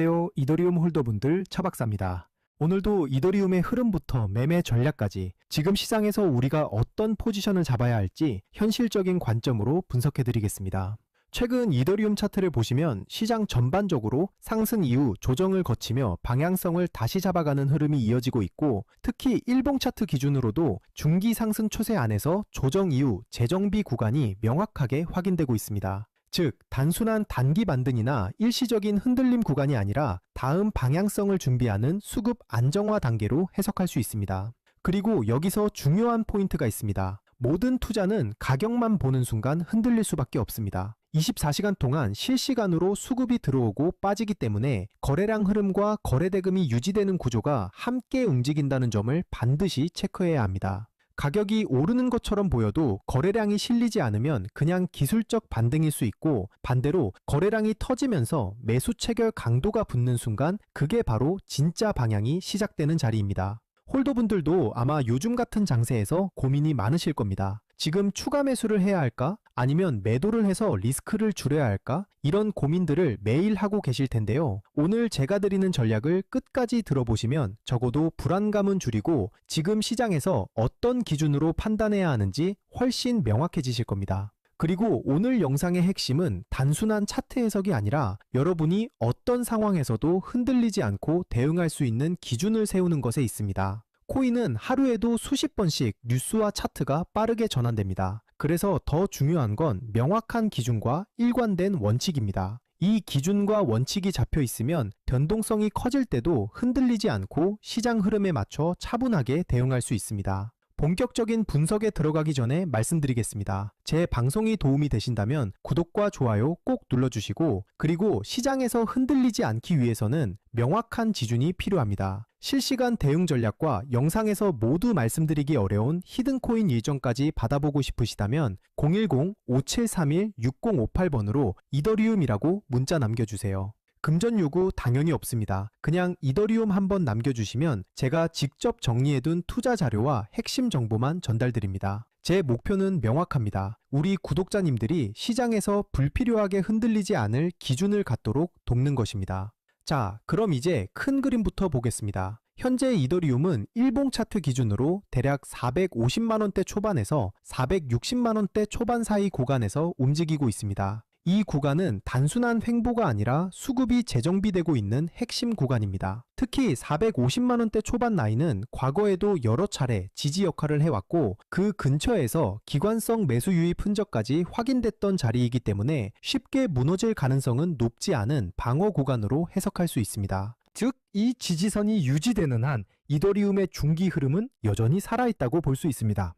안녕하세요. 이더리움 홀더분들 차박사입니다. 오늘도 이더리움의 흐름부터 매매 전략까지 지금 시장에서 우리가 어떤 포지션을 잡아야 할지 현실적인 관점으로 분석해 드리겠습니다. 최근 이더리움 차트를 보시면 시장 전반적으로 상승 이후 조정을 거치며 방향성을 다시 잡아가는 흐름이 이어지고 있고, 특히 일봉 차트 기준으로도 중기 상승 추세 안에서 조정 이후 재정비 구간이 명확하게 확인되고 있습니다. 즉, 단순한 단기 반등이나 일시적인 흔들림 구간이 아니라 다음 방향성을 준비하는 수급 안정화 단계로 해석할 수 있습니다. 그리고 여기서 중요한 포인트가 있습니다. 모든 투자는 가격만 보는 순간 흔들릴 수밖에 없습니다. 24시간 동안 실시간으로 수급이 들어오고 빠지기 때문에 거래량 흐름과 거래대금이 유지되는 구조가 함께 움직인다는 점을 반드시 체크해야 합니다. 가격이 오르는 것처럼 보여도 거래량이 실리지 않으면 그냥 기술적 반등일 수 있고, 반대로 거래량이 터지면서 매수 체결 강도가 붙는 순간 그게 바로 진짜 방향이 시작되는 자리입니다. 홀더분들도 아마 요즘 같은 장세에서 고민이 많으실 겁니다. 지금 추가 매수를 해야 할까? 아니면 매도를 해서 리스크를 줄여야 할까? 이런 고민들을 매일 하고 계실 텐데요. 오늘 제가 드리는 전략을 끝까지 들어보시면 적어도 불안감은 줄이고 지금 시장에서 어떤 기준으로 판단해야 하는지 훨씬 명확해지실 겁니다. 그리고 오늘 영상의 핵심은 단순한 차트 해석이 아니라 여러분이 어떤 상황에서도 흔들리지 않고 대응할 수 있는 기준을 세우는 것에 있습니다. 코인은 하루에도 수십 번씩 뉴스와 차트가 빠르게 전환됩니다. 그래서 더 중요한 건 명확한 기준과 일관된 원칙입니다. 이 기준과 원칙이 잡혀 있으면 변동성이 커질 때도 흔들리지 않고 시장 흐름에 맞춰 차분하게 대응할 수 있습니다. 본격적인 분석에 들어가기 전에 말씀드리겠습니다. 제 방송이 도움이 되신다면 구독과 좋아요 꼭 눌러주시고, 그리고 시장에서 흔들리지 않기 위해서는 명확한 지준이 필요합니다. 실시간 대응 전략과 영상에서 모두 말씀드리기 어려운 히든코인 일정까지 받아보고 싶으시다면 010-5731-6058번으로 이더리움이라고 문자 남겨주세요. 금전 요구 당연히 없습니다. 그냥 이더리움 한번 남겨주시면 제가 직접 정리해둔 투자 자료와 핵심 정보만 전달드립니다. 제 목표는 명확합니다. 우리 구독자님들이 시장에서 불필요하게 흔들리지 않을 기준을 갖도록 돕는 것입니다. 자, 그럼 이제 큰 그림부터 보겠습니다. 현재 이더리움은 일봉 차트 기준으로 대략 450만원대 초반에서 460만원대 초반 사이 구간에서 움직이고 있습니다. 이 구간은 단순한 횡보가 아니라 수급이 재정비되고 있는 핵심 구간입니다. 특히 450만원대 초반 라인은 과거에도 여러 차례 지지 역할을 해왔고, 그 근처에서 기관성 매수 유입 흔적까지 확인됐던 자리이기 때문에 쉽게 무너질 가능성은 높지 않은 방어 구간으로 해석할 수 있습니다. 즉, 이 지지선이 유지되는 한 이더리움의 중기 흐름은 여전히 살아있다고 볼 수 있습니다.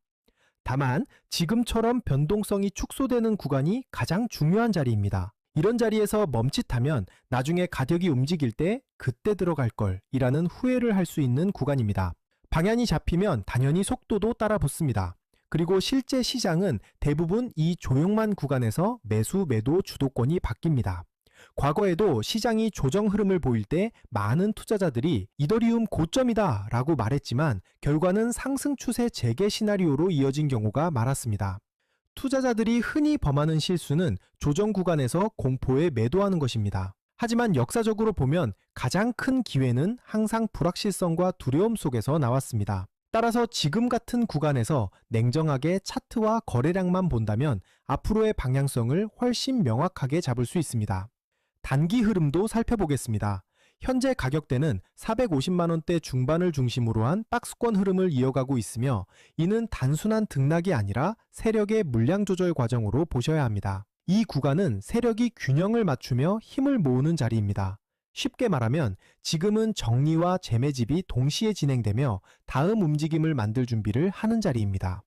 다만 지금처럼 변동성이 축소되는 구간이 가장 중요한 자리입니다. 이런 자리에서 멈칫하면 나중에 가격이 움직일 때 그때 들어갈 걸 이라는 후회를 할 수 있는 구간입니다. 방향이 잡히면 당연히 속도도 따라 붙습니다. 그리고 실제 시장은 대부분 이 조용한 구간에서 매수 매도 주도권이 바뀝니다. 과거에도 시장이 조정 흐름을 보일 때 많은 투자자들이 이더리움 고점이다 라고 말했지만 결과는 상승 추세 재개 시나리오로 이어진 경우가 많았습니다. 투자자들이 흔히 범하는 실수는 조정 구간에서 공포에 매도하는 것입니다. 하지만 역사적으로 보면 가장 큰 기회는 항상 불확실성과 두려움 속에서 나왔습니다. 따라서 지금 같은 구간에서 냉정하게 차트와 거래량만 본다면 앞으로의 방향성을 훨씬 명확하게 잡을 수 있습니다. 단기 흐름도 살펴보겠습니다. 현재 가격대는 450만원대 중반을 중심으로 한 박스권 흐름을 이어가고 있으며, 이는 단순한 등락이 아니라 세력의 물량 조절 과정으로 보셔야 합니다. 이 구간은 세력이 균형을 맞추며 힘을 모으는 자리입니다. 쉽게 말하면 지금은 정리와 재매집이 동시에 진행되며 다음 움직임을 만들 준비를 하는 자리입니다.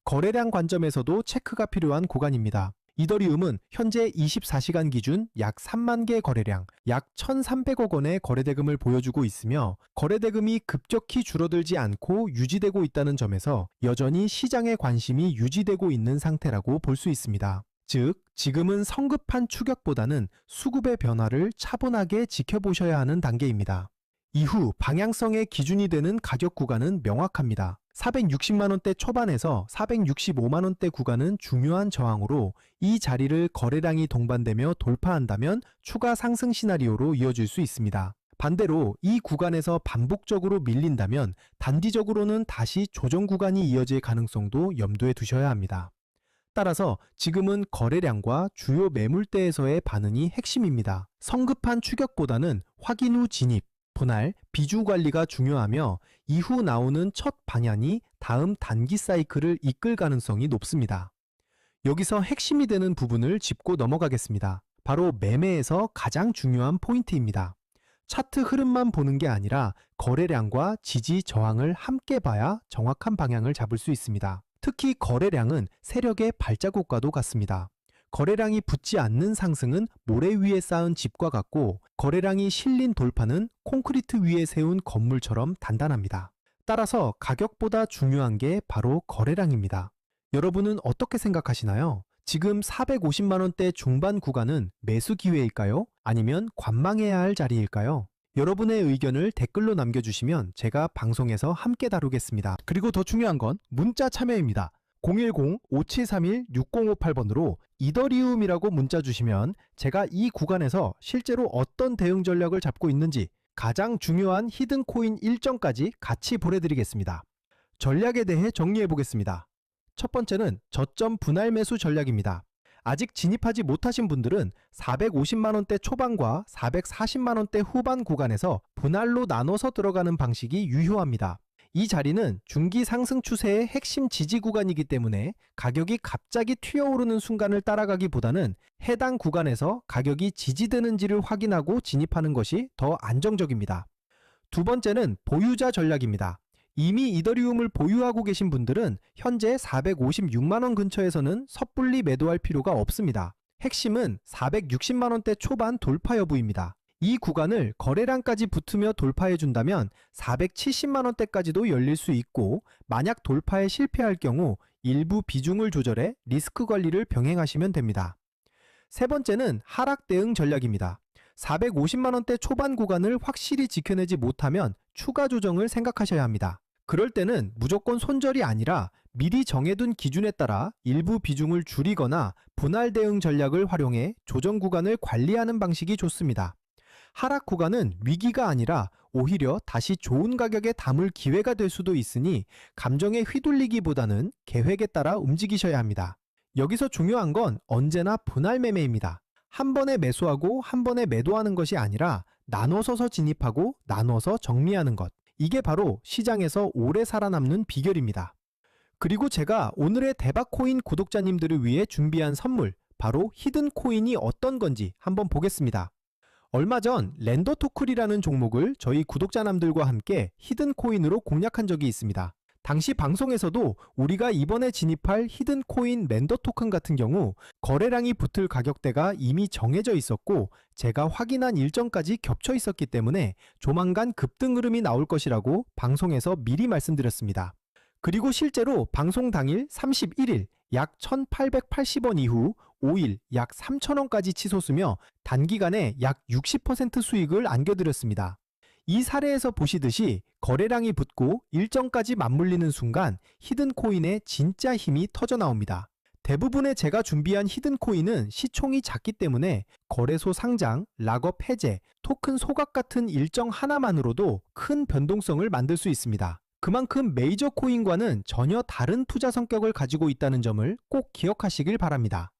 거래량 관점에서도 체크가 필요한 구간입니다. 이더리움은 현재 24시간 기준 약 3만 개 거래량, 약 1,300억 원의 거래대금을 보여주고 있으며, 거래대금이 급격히 줄어들지 않고 유지되고 있다는 점에서 여전히 시장의 관심이 유지되고 있는 상태라고 볼 수 있습니다. 즉, 지금은 성급한 추격보다는 수급의 변화를 차분하게 지켜보셔야 하는 단계입니다. 이후 방향성의 기준이 되는 가격 구간은 명확합니다. 460만원대 초반에서 465만원대 구간은 중요한 저항으로 이 자리를 거래량이 동반되며 돌파한다면 추가 상승 시나리오로 이어질 수 있습니다. 반대로 이 구간에서 반복적으로 밀린다면 단기적으로는 다시 조정 구간이 이어질 가능성도 염두에 두셔야 합니다. 따라서 지금은 거래량과 주요 매물대에서의 반응이 핵심입니다. 성급한 추격보다는 확인 후 진입, 분할, 비중 관리가 중요하며 이후 나오는 첫 방향이 다음 단기 사이클을 이끌 가능성이 높습니다. 여기서 핵심이 되는 부분을 짚고 넘어가겠습니다. 바로 매매에서 가장 중요한 포인트입니다. 차트 흐름만 보는 게 아니라 거래량과 지지, 저항을 함께 봐야 정확한 방향을 잡을 수 있습니다. 특히 거래량은 세력의 발자국과도 같습니다. 거래량이 붙지 않는 상승은 모래 위에 쌓은 집과 같고 거래량이 실린 돌파는 콘크리트 위에 세운 건물처럼 단단합니다. 따라서 가격보다 중요한 게 바로 거래량입니다. 여러분은 어떻게 생각하시나요? 지금 450만원대 중반 구간은 매수 기회일까요? 아니면 관망해야 할 자리일까요? 여러분의 의견을 댓글로 남겨주시면 제가 방송에서 함께 다루겠습니다. 그리고 더 중요한 건 문자 참여입니다. 010-5731-6058번으로 이더리움이라고 문자 주시면 제가 이 구간에서 실제로 어떤 대응 전략을 잡고 있는지 가장 중요한 히든 코인 일정까지 같이 보내드리겠습니다. 전략에 대해 정리해 보겠습니다. 첫 번째는 저점 분할 매수 전략입니다. 아직 진입하지 못하신 분들은 450만원대 초반과 440만원대 후반 구간에서 분할로 나눠서 들어가는 방식이 유효합니다. 이 자리는 중기 상승 추세의 핵심 지지 구간이기 때문에 가격이 갑자기 튀어오르는 순간을 따라가기보다는 해당 구간에서 가격이 지지되는지를 확인하고 진입하는 것이 더 안정적입니다. 두 번째는 보유자 전략입니다. 이미 이더리움을 보유하고 계신 분들은 현재 456만원 근처에서는 섣불리 매도할 필요가 없습니다. 핵심은 460만원대 초반 돌파 여부입니다. 이 구간을 거래량까지 붙으며 돌파해 준다면 470만원대까지도 열릴 수 있고 만약 돌파에 실패할 경우 일부 비중을 조절해 리스크 관리를 병행하시면 됩니다. 세 번째는 하락 대응 전략입니다. 450만원대 초반 구간을 확실히 지켜내지 못하면 추가 조정을 생각하셔야 합니다. 그럴 때는 무조건 손절이 아니라 미리 정해둔 기준에 따라 일부 비중을 줄이거나 분할 대응 전략을 활용해 조정 구간을 관리하는 방식이 좋습니다. 하락 구간은 위기가 아니라 오히려 다시 좋은 가격에 담을 기회가 될 수도 있으니 감정에 휘둘리기보다는 계획에 따라 움직이셔야 합니다. 여기서 중요한 건 언제나 분할 매매입니다. 한 번에 매수하고 한 번에 매도하는 것이 아니라 나눠서서 진입하고 나눠서 정리하는 것. 이게 바로 시장에서 오래 살아남는 비결입니다. 그리고 제가 오늘의 대박코인 구독자님들을 위해 준비한 선물, 바로 히든 코인이 어떤 건지 한번 보겠습니다. 얼마 전 랜더토클이라는 종목을 저희 구독자남들과 함께 히든 코인으로 공략한 적이 있습니다. 당시 방송에서도 우리가 이번에 진입할 히든 코인 랜더 토큰 같은 경우 거래량이 붙을 가격대가 이미 정해져 있었고 제가 확인한 일정까지 겹쳐 있었기 때문에 조만간 급등 흐름이 나올 것이라고 방송에서 미리 말씀드렸습니다. 그리고 실제로 방송 당일 31일 약 1,880원 이후 5일 약 3,000원까지 치솟으며 단기간에 약 60% 수익을 안겨드렸습니다. 이 사례에서 보시듯이 거래량이 붙고 일정까지 맞물리는 순간 히든코인의 진짜 힘이 터져나옵니다. 대부분의 제가 준비한 히든코인은 시총이 작기 때문에 거래소 상장, 락업 해제, 토큰 소각 같은 일정 하나만으로도 큰 변동성을 만들 수 있습니다. 그만큼 메이저 코인과는 전혀 다른 투자 성격을 가지고 있다는 점을 꼭 기억하시길 바랍니다.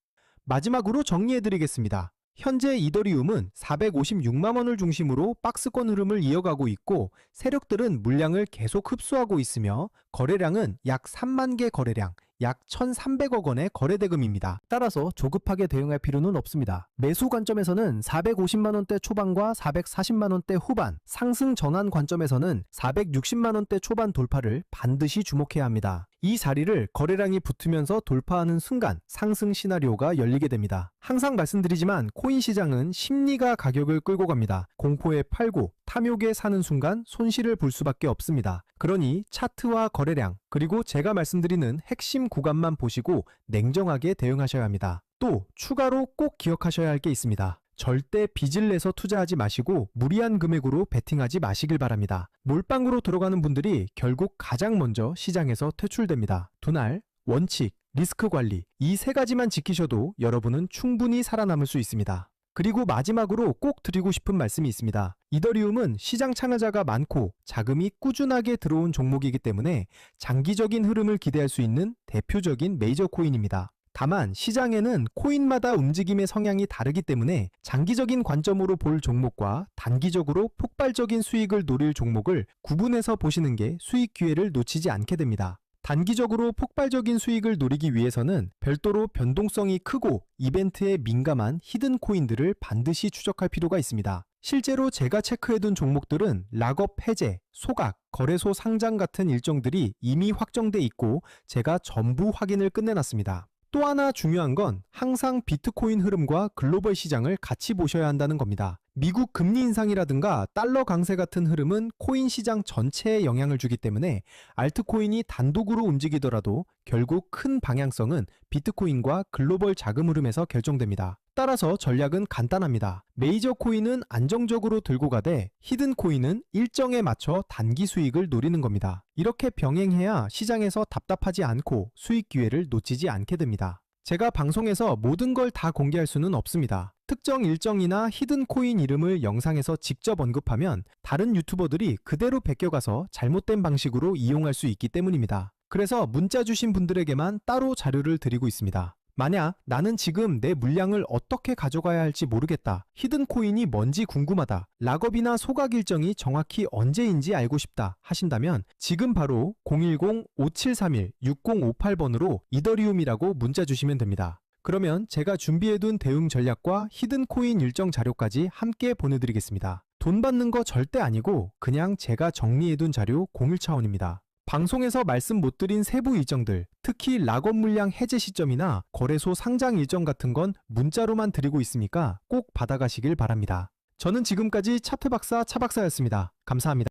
마지막으로 정리해드리겠습니다. 현재 이더리움은 456만원을 중심으로 박스권 흐름을 이어가고 있고 세력들은 물량을 계속 흡수하고 있으며 거래량은 약 3만 개 거래량, 약 1,300억 원의 거래대금입니다. 따라서 조급하게 대응할 필요는 없습니다. 매수 관점에서는 450만원대 초반과 440만원대 후반, 상승 전환 관점에서는 460만원대 초반 돌파를 반드시 주목해야 합니다. 이 자리를 거래량이 붙으면서 돌파하는 순간 상승 시나리오가 열리게 됩니다. 항상 말씀드리지만 코인 시장은 심리가 가격을 끌고 갑니다. 공포에 팔고 탐욕에 사는 순간 손실을 볼 수밖에 없습니다. 그러니 차트와 거래량 그리고 제가 말씀드리는 핵심 구간만 보시고 냉정하게 대응하셔야 합니다. 또 추가로 꼭 기억하셔야 할 게 있습니다. 절대 빚을 내서 투자하지 마시고 무리한 금액으로 베팅하지 마시길 바랍니다. 몰빵으로 들어가는 분들이 결국 가장 먼저 시장에서 퇴출됩니다. 분할, 원칙, 리스크 관리 이 세 가지만 지키셔도 여러분은 충분히 살아남을 수 있습니다. 그리고 마지막으로 꼭 드리고 싶은 말씀이 있습니다. 이더리움은 시장 참여자가 많고 자금이 꾸준하게 들어온 종목이기 때문에 장기적인 흐름을 기대할 수 있는 대표적인 메이저 코인입니다. 다만 시장에는 코인마다 움직임의 성향이 다르기 때문에 장기적인 관점으로 볼 종목과 단기적으로 폭발적인 수익을 노릴 종목을 구분해서 보시는 게 수익 기회를 놓치지 않게 됩니다. 단기적으로 폭발적인 수익을 노리기 위해서는 별도로 변동성이 크고 이벤트에 민감한 히든 코인들을 반드시 추적할 필요가 있습니다. 실제로 제가 체크해둔 종목들은 락업 해제, 소각, 거래소 상장 같은 일정들이 이미 확정돼 있고 제가 전부 확인을 끝내놨습니다. 또 하나 중요한 건 항상 비트코인 흐름과 글로벌 시장을 같이 보셔야 한다는 겁니다. 미국 금리 인상이라든가 달러 강세 같은 흐름은 코인 시장 전체에 영향을 주기 때문에 알트코인이 단독으로 움직이더라도 결국 큰 방향성은 비트코인과 글로벌 자금 흐름에서 결정됩니다. 따라서 전략은 간단합니다. 메이저 코인은 안정적으로 들고 가되 히든 코인은 일정에 맞춰 단기 수익을 노리는 겁니다. 이렇게 병행해야 시장에서 답답하지 않고 수익 기회를 놓치지 않게 됩니다. 제가 방송에서 모든 걸 다 공개할 수는 없습니다. 특정 일정이나 히든 코인 이름을 영상에서 직접 언급하면 다른 유튜버들이 그대로 베껴가서 잘못된 방식으로 이용할 수 있기 때문입니다. 그래서 문자 주신 분들에게만 따로 자료를 드리고 있습니다. 만약 나는 지금 내 물량을 어떻게 가져가야 할지 모르겠다. 히든 코인이 뭔지 궁금하다. 락업이나 소각 일정이 정확히 언제인지 알고 싶다 하신다면 지금 바로 010-5731-6058번으로 이더리움이라고 문자 주시면 됩니다. 그러면 제가 준비해둔 대응 전략과 히든 코인 일정 자료까지 함께 보내드리겠습니다. 돈 받는 거 절대 아니고 그냥 제가 정리해둔 자료 공유 차원입니다. 방송에서 말씀 못 드린 세부 일정들, 특히 락업 물량 해제 시점이나 거래소 상장 일정 같은 건 문자로만 드리고 있으니까 꼭 받아가시길 바랍니다. 저는 지금까지 차트박사 차박사였습니다. 감사합니다.